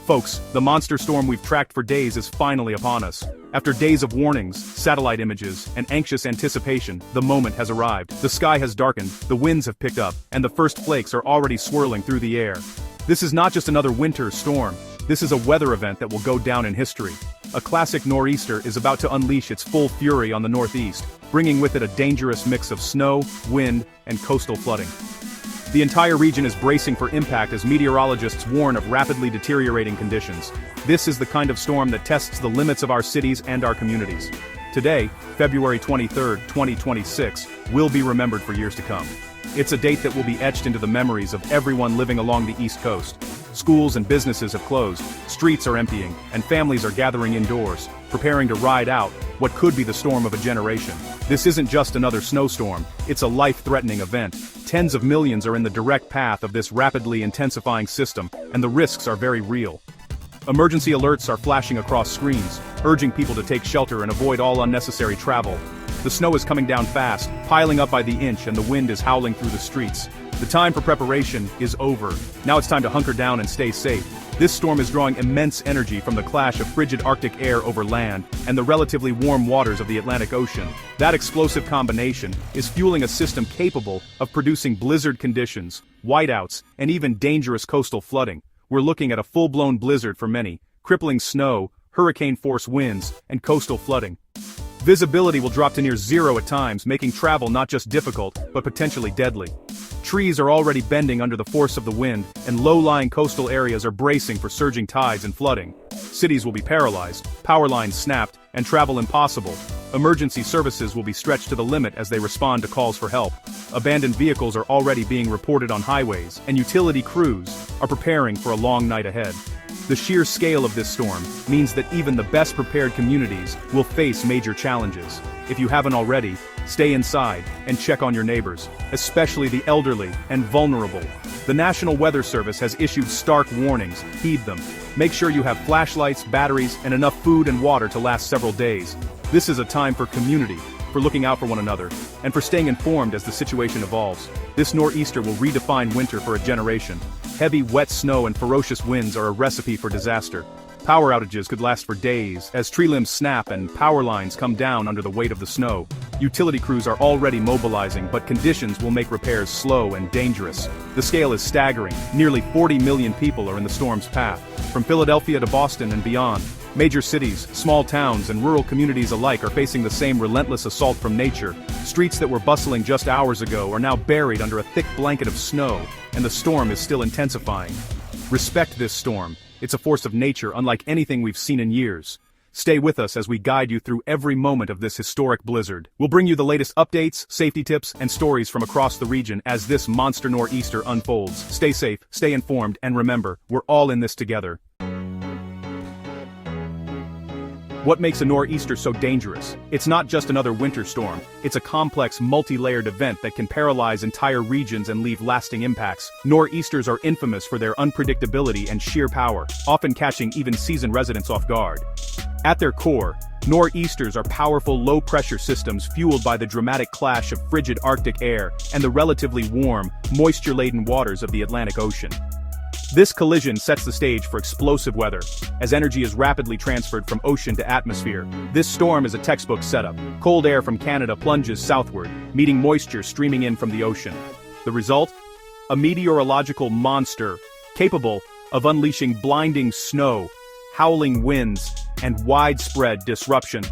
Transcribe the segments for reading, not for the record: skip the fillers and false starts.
Folks, the monster storm we've tracked for days is finally upon us. After days of warnings, satellite images, and anxious anticipation, the moment has arrived. The sky has darkened, the winds have picked up, and the first flakes are already swirling through the air. This is not just another winter storm. This is a weather event that will go down in history. A classic nor'easter is about to unleash its full fury on the northeast, bringing with it a dangerous mix of snow, wind, and coastal flooding. The entire region is bracing for impact as meteorologists warn of rapidly deteriorating conditions. This is the kind of storm that tests the limits of our cities and our communities. Today, February 23, 2026, will be remembered for years to come. It's a date that will be etched into the memories of everyone living along the East Coast. Schools and businesses have closed, streets are emptying, and families are gathering indoors, preparing to ride out what could be the storm of a generation. This isn't just another snowstorm, it's a life-threatening event. Tens of millions are in the direct path of this rapidly intensifying system, and the risks are very real. Emergency alerts are flashing across screens, urging people to take shelter and avoid all unnecessary travel. The snow is coming down fast, piling up by the inch, and the wind is howling through the streets. The time for preparation is over. Now it's time to hunker down and stay safe. This storm is drawing immense energy from the clash of frigid Arctic air over land and the relatively warm waters of the Atlantic Ocean. That explosive combination is fueling a system capable of producing blizzard conditions, whiteouts, and even dangerous coastal flooding. We're looking at a full-blown blizzard for many, crippling snow, hurricane-force winds, and coastal flooding. Visibility will drop to near zero at times, making travel not just difficult, but potentially deadly. Trees are already bending under the force of the wind, and low-lying coastal areas are bracing for surging tides and flooding. Cities will be paralyzed, power lines snapped, and travel impossible. Emergency services will be stretched to the limit as they respond to calls for help. Abandoned vehicles are already being reported on highways, and utility crews are preparing for a long night ahead. The sheer scale of this storm means that even the best-prepared communities will face major challenges. If you haven't already, stay inside and check on your neighbors, especially the elderly and vulnerable. The National Weather Service has issued stark warnings. Heed them. Make sure you have flashlights, batteries, and enough food and water to last several days. This is a time for community, for looking out for one another, and for staying informed as the situation evolves. This nor'easter will redefine winter for a generation. Heavy, wet snow and ferocious winds are a recipe for disaster. Power outages could last for days, as tree limbs snap and power lines come down under the weight of the snow. Utility crews are already mobilizing, but conditions will make repairs slow and dangerous. The scale is staggering. Nearly 40 million people are in the storm's path. From Philadelphia to Boston and beyond, major cities, small towns, and rural communities alike are facing the same relentless assault from nature. Streets that were bustling just hours ago are now buried under a thick blanket of snow, and the storm is still intensifying. Respect this storm. It's a force of nature unlike anything we've seen in years. Stay with us as we guide you through every moment of this historic blizzard. We'll bring you the latest updates, safety tips, and stories from across the region as this monster nor'easter unfolds. Stay safe, stay informed, and remember, we're all in this together. What makes a nor'easter so dangerous? It's not just another winter storm. It's a complex, multi-layered event that can paralyze entire regions and leave lasting impacts. Nor'easters are infamous for their unpredictability and sheer power, often catching even seasoned residents off guard. At their core, nor'easters are powerful low-pressure systems fueled by the dramatic clash of frigid Arctic air and the relatively warm, moisture-laden waters of the Atlantic Ocean. This collision sets the stage for explosive weather, as energy is rapidly transferred from ocean to atmosphere. This storm is a textbook setup. Cold air from Canada plunges southward, meeting moisture streaming in from the ocean. The result? A meteorological monster, capable of unleashing blinding snow, howling winds, and widespread disruption.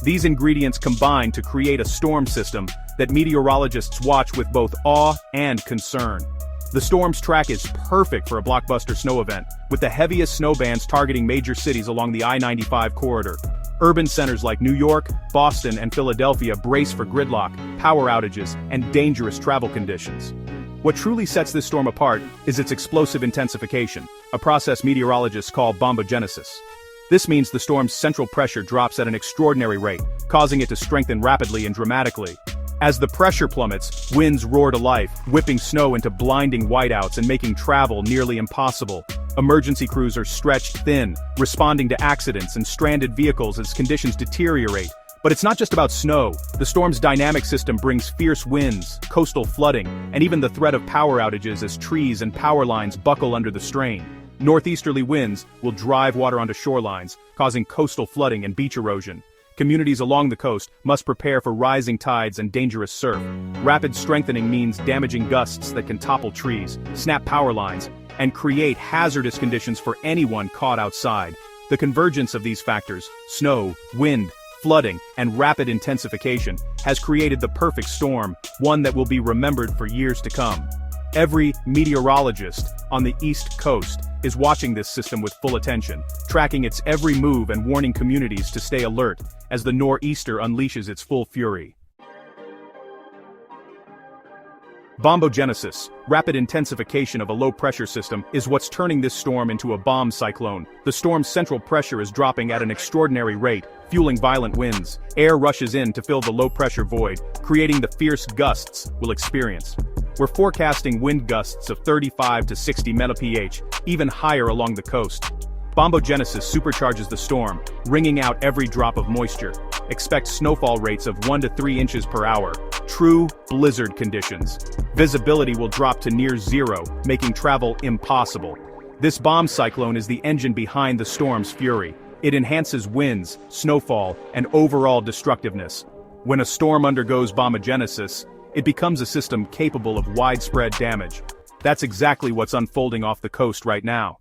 These ingredients combine to create a storm system that meteorologists watch with both awe and concern. The storm's track is perfect for a blockbuster snow event, with the heaviest snow bands targeting major cities along the I-95 corridor. Urban centers like New York, Boston, and Philadelphia brace for gridlock, power outages, and dangerous travel conditions. What truly sets this storm apart is its explosive intensification, a process meteorologists call bombogenesis. This means the storm's central pressure drops at an extraordinary rate, causing it to strengthen rapidly and dramatically. As the pressure plummets, winds roar to life, whipping snow into blinding whiteouts and making travel nearly impossible. Emergency crews are stretched thin, responding to accidents and stranded vehicles as conditions deteriorate. But it's not just about snow. The storm's dynamic system brings fierce winds, coastal flooding, and even the threat of power outages as trees and power lines buckle under the strain. Northeasterly winds will drive water onto shorelines, causing coastal flooding and beach erosion. Communities along the coast must prepare for rising tides and dangerous surf. Rapid strengthening means damaging gusts that can topple trees, snap power lines, and create hazardous conditions for anyone caught outside. The convergence of these factors, snow, wind, flooding, and rapid intensification, has created the perfect storm, one that will be remembered for years to come. Every meteorologist on the East Coast is watching this system with full attention, tracking its every move and warning communities to stay alert as the nor'easter unleashes its full fury. Bombogenesis, rapid intensification of a low-pressure system, is what's turning this storm into a bomb cyclone. The storm's central pressure is dropping at an extraordinary rate, fueling violent winds. Air rushes in to fill the low-pressure void, creating the fierce gusts we'll experience. We're forecasting wind gusts of 35 to 60 mph, even higher along the coast. Bombogenesis supercharges the storm, wringing out every drop of moisture. Expect snowfall rates of 1 to 3 inches per hour. True blizzard conditions. Visibility will drop to near zero, making travel impossible. This bomb cyclone is the engine behind the storm's fury. It enhances winds, snowfall, and overall destructiveness. When a storm undergoes bombogenesis, it becomes a system capable of widespread damage. That's exactly what's unfolding off the coast right now.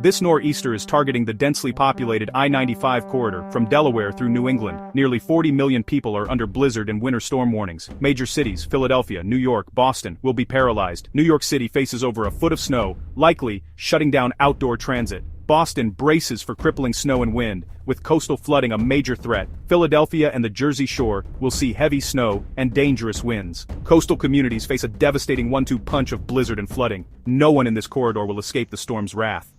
This nor'easter is targeting the densely populated I-95 corridor from Delaware through New England. Nearly 40 million people are under blizzard and winter storm warnings. Major cities, Philadelphia, New York, Boston, will be paralyzed. New York City faces over a foot of snow, likely shutting down outdoor transit. Boston braces for crippling snow and wind, with coastal flooding a major threat. Philadelphia and the Jersey Shore will see heavy snow and dangerous winds. Coastal communities face a devastating one-two punch of blizzard and flooding. No one in this corridor will escape the storm's wrath.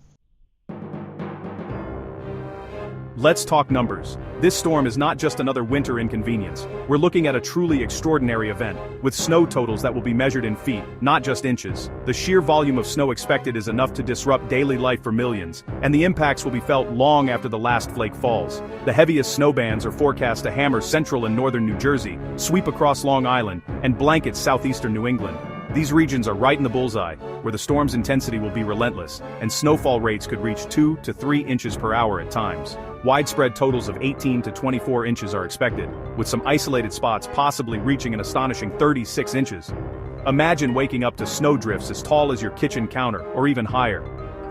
Let's talk numbers. This storm is not just another winter inconvenience. We're looking at a truly extraordinary event, with snow totals that will be measured in feet, not just inches. The sheer volume of snow expected is enough to disrupt daily life for millions, and the impacts will be felt long after the last flake falls. The heaviest snow bands are forecast to hammer central and northern New Jersey, sweep across Long Island, and blanket southeastern New England. These regions are right in the bullseye, where the storm's intensity will be relentless, and snowfall rates could reach 2 to 3 inches per hour at times. Widespread totals of 18 to 24 inches are expected, with some isolated spots possibly reaching an astonishing 36 inches. Imagine waking up to snowdrifts as tall as your kitchen counter, or even higher.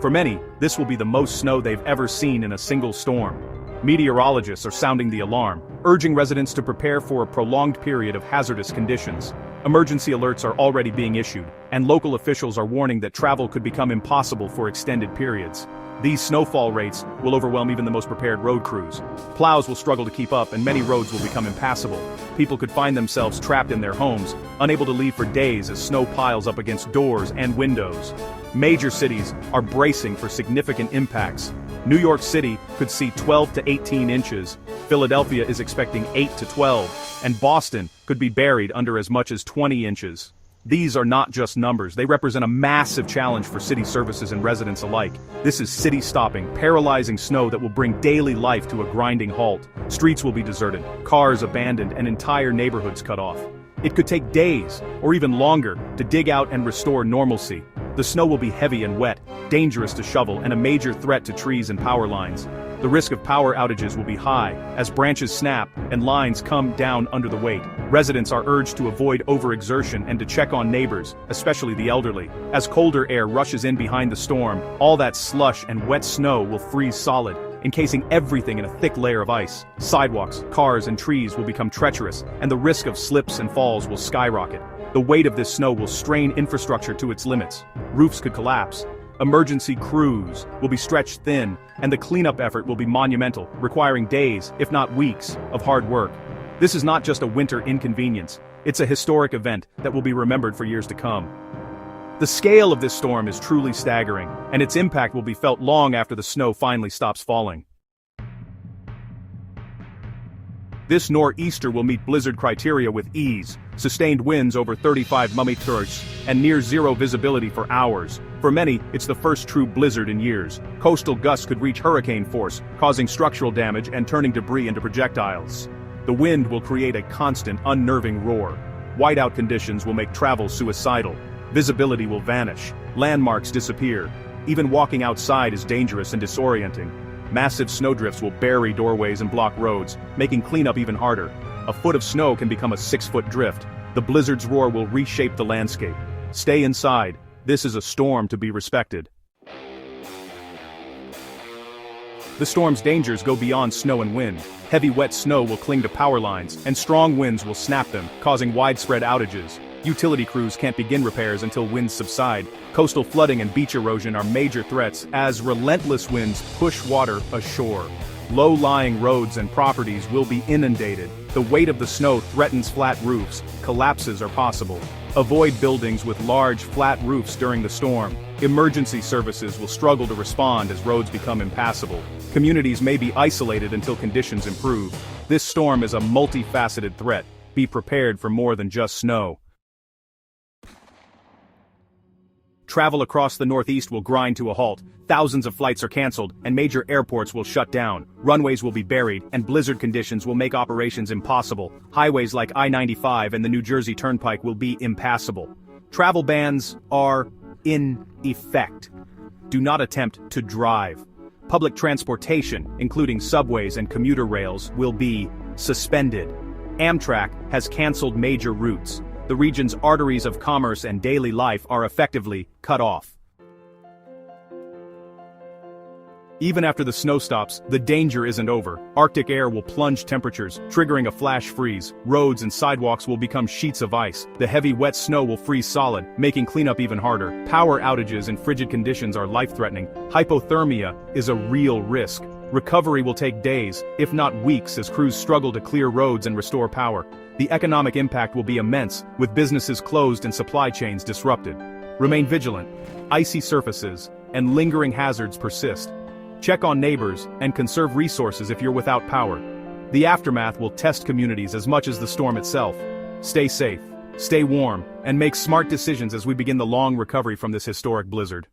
For many, this will be the most snow they've ever seen in a single storm. Meteorologists are sounding the alarm, urging residents to prepare for a prolonged period of hazardous conditions. Emergency alerts are already being issued, and local officials are warning that travel could become impossible for extended periods. These snowfall rates will overwhelm even the most prepared road crews. Plows will struggle to keep up, and many roads will become impassable. People could find themselves trapped in their homes, unable to leave for days as snow piles up against doors and windows. Major cities are bracing for significant impacts. New York City could see 12 to 18 inches, Philadelphia is expecting 8 to 12, and Boston could be buried under as much as 20 inches. These are not just numbers, they represent a massive challenge for city services and residents alike. This is city-stopping, paralyzing snow that will bring daily life to a grinding halt. Streets will be deserted, cars abandoned, and entire neighborhoods cut off. It could take days, or even longer, to dig out and restore normalcy. The snow will be heavy and wet, dangerous to shovel, and a major threat to trees and power lines. The risk of power outages will be high, as branches snap and lines come down under the weight. Residents are urged to avoid overexertion and to check on neighbors, especially the elderly. As colder air rushes in behind the storm, all that slush and wet snow will freeze solid, encasing everything in a thick layer of ice. Sidewalks, cars, and trees will become treacherous, and the risk of slips and falls will skyrocket. The weight of this snow will strain infrastructure to its limits. Roofs could collapse. Emergency crews will be stretched thin, and the cleanup effort will be monumental, requiring days, if not weeks, of hard work. This is not just a winter inconvenience, it's a historic event that will be remembered for years to come. The scale of this storm is truly staggering, and its impact will be felt long after the snow finally stops falling. This nor'easter will meet blizzard criteria with ease, sustained winds over 35 mph, and near zero visibility for hours. For many, it's the first true blizzard in years. Coastal gusts could reach hurricane force, causing structural damage and turning debris into projectiles. The wind will create a constant, unnerving roar. Whiteout conditions will make travel suicidal. Visibility will vanish, landmarks disappear. Even walking outside is dangerous and disorienting. Massive snowdrifts will bury doorways and block roads, making cleanup even harder. A foot of snow can become a 6-foot drift. The blizzard's roar will reshape the landscape. Stay inside. This is a storm to be respected. The storm's dangers go beyond snow and wind. Heavy wet snow will cling to power lines, and strong winds will snap them, causing widespread outages. Utility crews can't begin repairs until winds subside. Coastal flooding and beach erosion are major threats as relentless winds push water ashore. Low-lying roads and properties will be inundated. The weight of the snow threatens flat roofs. Collapses are possible. Avoid buildings with large, flat roofs during the storm. Emergency services will struggle to respond as roads become impassable. Communities may be isolated until conditions improve. This storm is a multifaceted threat. Be prepared for more than just snow. Travel across the Northeast will grind to a halt. Thousands of flights are canceled, and major airports will shut down. Runways will be buried, and blizzard conditions will make operations impossible. Highways like I-95 and the New Jersey Turnpike will be impassable. Travel bans are in effect. Do not attempt to drive. Public transportation, including subways and commuter rails, will be suspended. Amtrak has canceled major routes. The region's arteries of commerce and daily life are effectively cut off. Even after the snow stops, the danger isn't over. Arctic air will plunge temperatures, triggering a flash freeze. Roads and sidewalks will become sheets of ice. The heavy wet snow will freeze solid, making cleanup even harder. Power outages and frigid conditions are life-threatening. Hypothermia is a real risk. Recovery will take days, if not weeks, as crews struggle to clear roads and restore power. The economic impact will be immense, with businesses closed and supply chains disrupted. Remain vigilant. Icy surfaces and lingering hazards persist. Check on neighbors and conserve resources if you're without power. The aftermath will test communities as much as the storm itself. Stay safe, stay warm, and make smart decisions as we begin the long recovery from this historic blizzard.